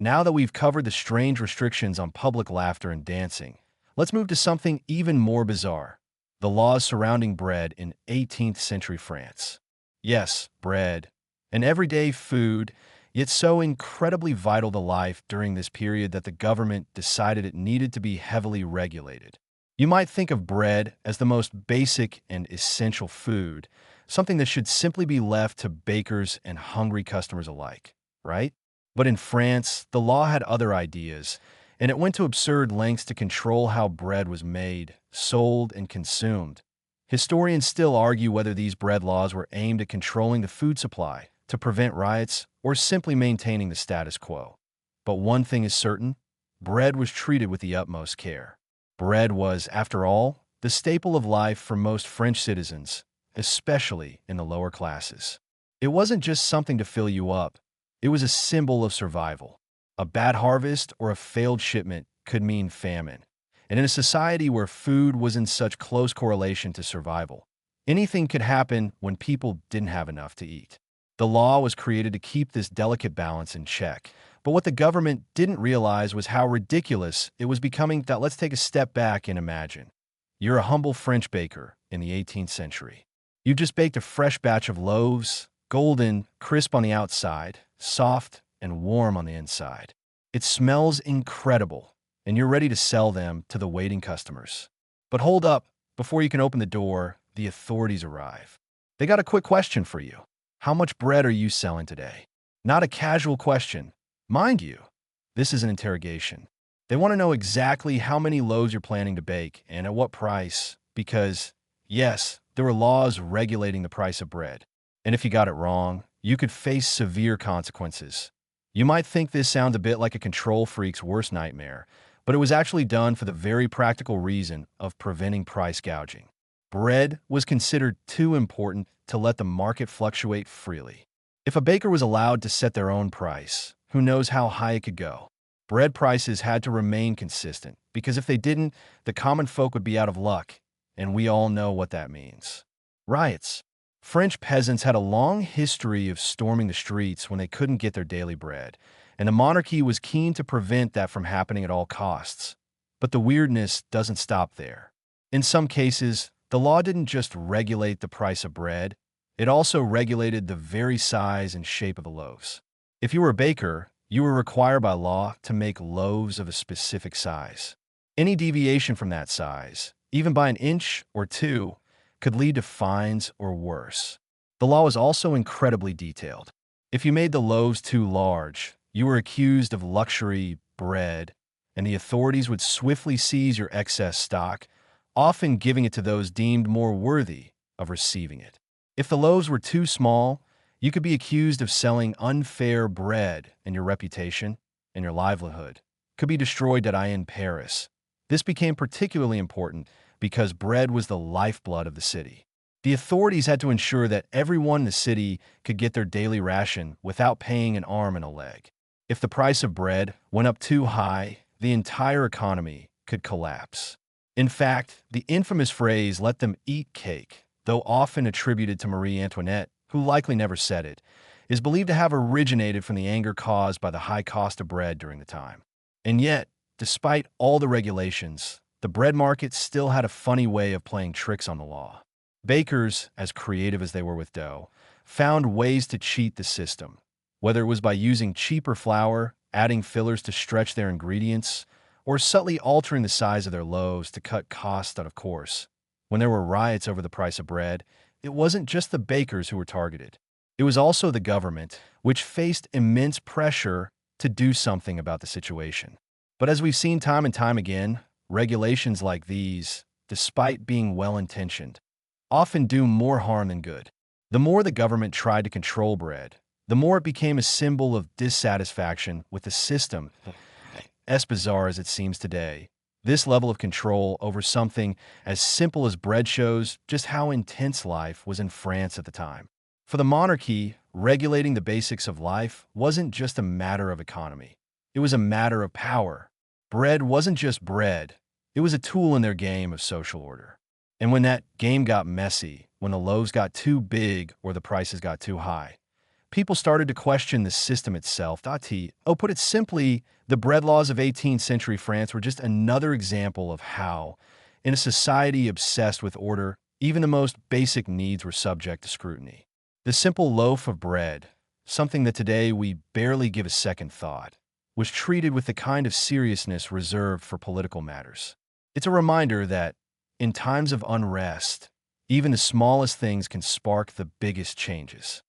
Now that we've covered the strange restrictions on public laughter and dancing, let's move to something even more bizarre: the laws surrounding bread in 18th century France. Yes, bread, an everyday food, yet so incredibly vital to life during this period that the government decided it needed to be heavily regulated. You might think of bread as the most basic and essential food, something that should simply be left to bakers and hungry customers alike, right? But in France, the law had other ideas, and it went to absurd lengths to control how bread was made, sold, and consumed. Historians still argue whether these bread laws were aimed at controlling the food supply, to prevent riots, or simply maintaining the status quo. But one thing is certain: bread was treated with the utmost care. Bread was, after all, the staple of life for most French citizens, especially in the lower classes. It wasn't just something to fill you up, it was a symbol of survival. A bad harvest or a failed shipment could mean famine. And in a society where food was in such close correlation to survival, anything could happen when people didn't have enough to eat. The law was created to keep this delicate balance in check. But what the government didn't realize was how ridiculous it was becoming. That let's take a step back and imagine. You're a humble French baker in the 18th century. You've just baked a fresh batch of loaves, golden, crisp on the outside, soft and warm on the inside. It smells incredible, and you're ready to sell them to the waiting customers. But hold up, before you can open the door, the authorities arrive. They got a quick question for you. How much bread are you selling today? Not a casual question. Mind you, this is an interrogation. They want to know exactly how many loaves you're planning to bake and at what price, because, yes, there were laws regulating the price of bread. And if you got it wrong, you could face severe consequences. You might think this sounds a bit like a control freak's worst nightmare, but it was actually done for the very practical reason of preventing price gouging. Bread was considered too important to let the market fluctuate freely. If a baker was allowed to set their own price, who knows how high it could go? Bread prices had to remain consistent, because if they didn't, the common folk would be out of luck, and we all know what that means. Riots. French peasants had a long history of storming the streets when they couldn't get their daily bread, and the monarchy was keen to prevent that from happening at all costs. But the weirdness doesn't stop there. In some cases, the law didn't just regulate the price of bread, it also regulated the very size and shape of the loaves. If you were a baker, you were required by law to make loaves of a specific size. Any deviation from that size, even by an inch or two, could lead to fines or worse. The law was also incredibly detailed. If you made the loaves too large, you were accused of luxury bread, and the authorities would swiftly seize your excess stock, often giving it to those deemed more worthy of receiving it. If the loaves were too small, you could be accused of selling unfair bread, and your reputation and your livelihood could be destroyed in Paris. This became particularly important because bread was the lifeblood of the city. The authorities had to ensure that everyone in the city could get their daily ration without paying an arm and a leg. If the price of bread went up too high, the entire economy could collapse. In fact, the infamous phrase, "let them eat cake," though often attributed to Marie Antoinette, who likely never said it, is believed to have originated from the anger caused by the high cost of bread during the time. And yet, despite all the regulations, the bread market still had a funny way of playing tricks on the law. Bakers, as creative as they were with dough, found ways to cheat the system, whether it was by using cheaper flour, adding fillers to stretch their ingredients, or subtly altering the size of their loaves to cut costs out of course. When there were riots over the price of bread, it wasn't just the bakers who were targeted. It was also the government, which faced immense pressure to do something about the situation. But as we've seen time and time again, regulations like these, despite being well-intentioned, often do more harm than good. The more the government tried to control bread, the more it became a symbol of dissatisfaction with the system. As bizarre as it seems today, this level of control over something as simple as bread shows just how intense life was in France at the time. For the monarchy, regulating the basics of life wasn't just a matter of economy. It was a matter of power. Bread wasn't just bread. It was a tool in their game of social order. And when that game got messy, when the loaves got too big or the prices got too high, people started to question the system itself. Put it simply, the bread laws of 18th century France were just another example of how, in a society obsessed with order, even the most basic needs were subject to scrutiny. The simple loaf of bread, something that today we barely give a second thought, was treated with the kind of seriousness reserved for political matters. It's a reminder that, in times of unrest, even the smallest things can spark the biggest changes.